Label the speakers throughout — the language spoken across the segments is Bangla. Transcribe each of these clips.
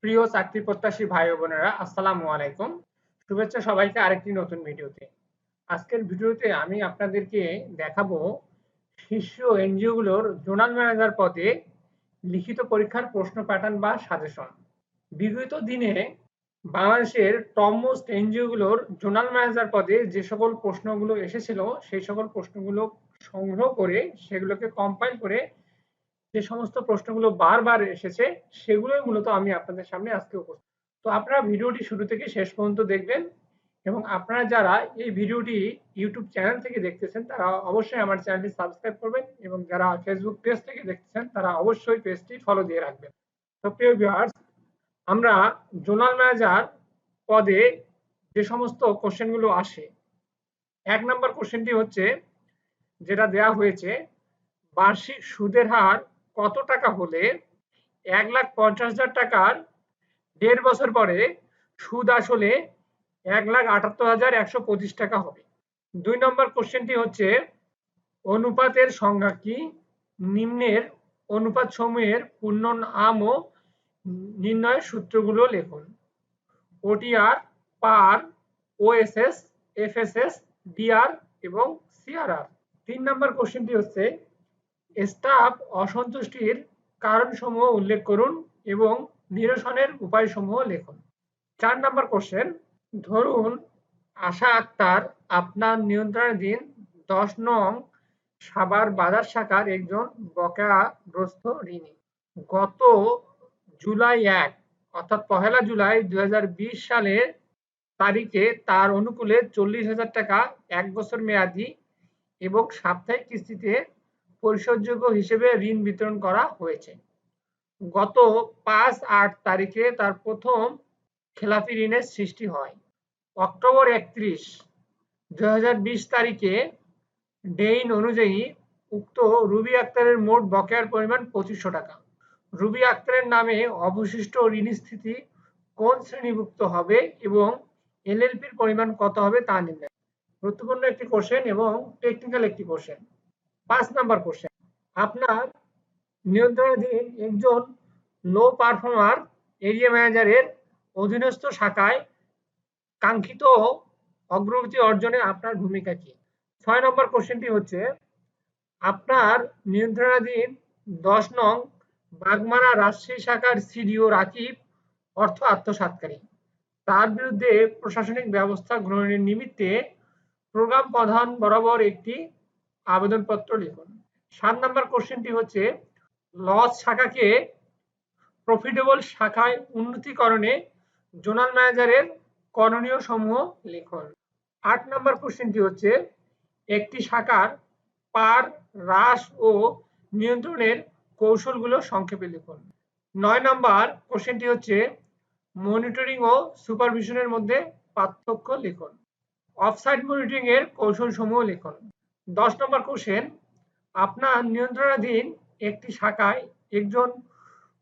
Speaker 1: প্রিয় চাকরি প্রত্যাশী ভাই ও বোনেরা, আসসালামু আলাইকুম। শুভেচ্ছা সবাইকে আরেকটি নতুন ভিডিওতে। আজকের ভিডিওতে আমি আপনাদেরকে দেখাবো শীর্ষ এনজিওগুলোর জোনাল ম্যানেজার পদে লিখিত পরীক্ষার প্রশ্ন প্যাটার্ন বা সাজেশন। বিগত দিনে বাংলাদেশের টপ মোস্ট এনজিওগুলোর জোনাল ম্যানেজার পদে যে সকল প্রশ্নগুলো এসেছিল সেই সকল প্রশ্নগুলো সংগ্রহ করে সেগুলোকে কম্পাইল করে যে সমস্ত প্রশ্নগুলো বারবার এসেছে সেগুলোই মূলত আমি আপনাদের সামনে আজকে উপস্থিত। তো আপনারা ভিডিওটি শুরু থেকে শেষ পর্যন্ত দেখবেন এবং আপনারা যারা এই ভিডিওটি ইউটিউব চ্যানেল থেকে দেখতেছেন তারা অবশ্যই আমার চ্যানেলটি সাবস্ক্রাইব করবেন এবং যারা ফেসবুক পেজ থেকে দেখতেছেন তারা অবশ্যই পেজটি ফলো দিয়ে রাখবেন। তো প্রিয় ভিউয়ার্স, আমরা জোনাল ম্যানেজার পদে যে সমস্ত কোশ্চেনগুলো আসে, 1 নম্বর কোশ্চেনটি হচ্ছে যেটা দেয়া হয়েছে, বার্ষিক সুদের হার কত টাকা হলে 1,50,000 টাকার 1.5 বছর পরে সুদ আসলে 1,78,125 টাকা হবে। 2 নম্বর কোশ্চেনটি হচ্ছে, অনুপাতের সংজ্ঞা কি? নিম্নের অনুপাত সমূহের পূর্ণনাম ও নির্ণয়ের সূত্রগুলো লিখুন। ওটিআর, পার, ওএসএস, এফএসএস, ডিআর এবং সিআরআর। 3 নম্বর কোশ্চেনটি হচ্ছে, স্টাফ অসন্তুষ্টির কারণসমূহ উল্লেখ করুন এবং নিরসনের উপায়সমূহ লিখুন। 4 নম্বর কোশ্চেন, ধরুন আশা আক্তার আপনার নিয়ন্ত্রণাধীন 10 নং সাভার বাজার শাখার একজন বকেয়াগ্রস্ত ঋণী। গত জুলাই 1 অর্থাৎ 1 জুলাই 2020 সালের তারিখে তার অনুকূলে 40,000 টাকা 1 বছর মেয়াদি এবং সাপ্তাহিক কিস্তিতে পরিশোধযোগ্য হিসেবে ঋণ বিতরণ করা হয়েছে। গত 5/8 তারিখে তার প্রথম খেলাপি ঋণের সৃষ্টি হয়। অক্টোবর 31, 2020 তারিখে ডেইন অনুযায়ী উক্ত রুবি আক্তারের মোট বকেয়ার পরিমাণ 2500 টাকা। রুবি আক্তারের নামে অবশিষ্ট ঋণ স্থিতি কোন শ্রেণীভুক্ত হবে এবং এলএলপির পরিমাণ কত হবে তা নির্ণয়। গুরুত্বপূর্ণ একটি কোশ্চেন এবং টেকনিক্যাল একটি কোশ্চেন। 5 নম্বর কোশ্চেন, আপনার নিয়ন্ত্রণাধীন একজন লো পারফর্মার এরিয়া ম্যানেজারের অধীনস্থ শাখায় কাঙ্ক্ষিত অগ্রগতি অর্জনে আপনার ভূমিকা কি? 6 নম্বর কোশ্চেনটি হচ্ছে, আপনার নিয়ন্ত্রণাধীন 10 নং বাগমারা রাজশাহী শাখার সিডিও রাকিব অর্থ আত্মসাৎকারী। তার বিরুদ্ধে প্রশাসনিক ব্যবস্থা গ্রহণের নিমিত্তে প্রোগ্রাম প্রধান বরাবর একটি আবেদনপত্র লিখুন। 7 নম্বর কোশ্চেনটি হচ্ছে, লস শাখাকে প্রফিটেবল শাখায় উন্নতিকরণে জোনাল ম্যানেজারের করণীয় সমূহ লিখুন। 8 নম্বর কোশ্চেনটি হচ্ছে, একটি শাখার পার, হ্রাস ও নিয়ন্ত্রণের কৌশলগুলো সংক্ষেপে লিখুন। 9 নম্বর কোশ্চেনটি হচ্ছে, মনিটরিং ও সুপারভিশনের মধ্যে পার্থক্য লিখুন। অফসাইট মনিটরিং এর কৌশল সমূহ লিখুন। 10 নম্বর কোশ্চেন, আপনার নিয়ন্ত্রণাধীন একটি শাখায় একজন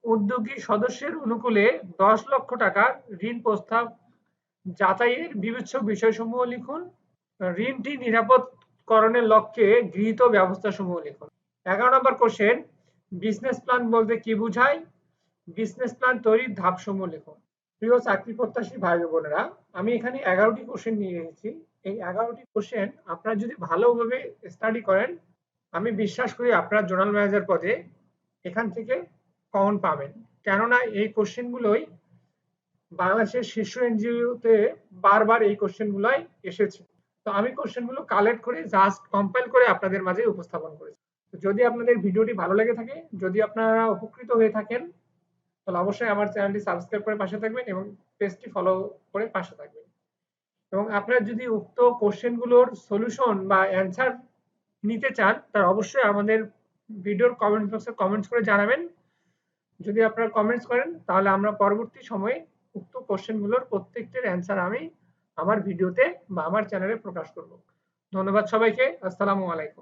Speaker 1: উদ্যোগী সদস্যের অনুকূলে 10 লক্ষ টাকার ঋণ প্রস্তাব যাচাইয়ের বিবেচ্য বিষয়সমূহ লিখুন। ঋণটি নিরাপদকরণের লক্ষ্যে গৃহীত ব্যবস্থাসমূহ লিখুন। 11 নম্বর কোশ্চেন, বিজনেস প্ল্যান বলতে কি বোঝায়? বিজনেস প্ল্যান তৈরির ধাপসমূহ লিখুন। প্রিয় চাকরি প্রত্যাশী ভাই ও বোনেরা, আমি এখানে 11টি কোশ্চেন নিয়ে এসেছি। এই 11টি কোশ্চেন আপনারা যদি ভালোভাবে স্টাডি করেন, আমি বিশ্বাস করি আপনারা জোনাল ম্যানেজার পদে এখান থেকে কমন পাবেন। কেননা এই কোশ্চেনগুলোই বাংলাদেশের শীর্ষ এনজিওতে বারবার এই কোশ্চেনগুলোই এসেছে। তো আমি কোশ্চেনগুলো কালেক্ট করে জাস্ট কম্পাইল করে আপনাদের মাঝে উপস্থাপন করেছি। যদি আপনাদের ভিডিওটি ভালো লেগে থাকে, যদি আপনারা উপকৃত হয়ে থাকেন, তাহলে অবশ্যই আমার চ্যানেলটি সাবস্ক্রাইব করে পাশে থাকবেন এবং পেজটি ফলো করে পাশে থাকবেন। এবং আপনারা যদি উক্ত কোশ্চেনগুলোর সলিউশন বা অ্যান্সার নিতে চান, তাহলে অবশ্যই আমাদের ভিডিওর কমেন্ট বক্সে কমেন্টস করে জানাবেন। যদি আপনারা কমেন্টস করেন তাহলে আমরা পরবর্তী সময়ে উক্ত কোশ্চেনগুলোর প্রত্যেকটির অ্যান্সার আমি আমার ভিডিওতে বা আমার চ্যানেলে প্রকাশ করব। ধন্যবাদ সবাইকে। আসসালামু আলাইকুম।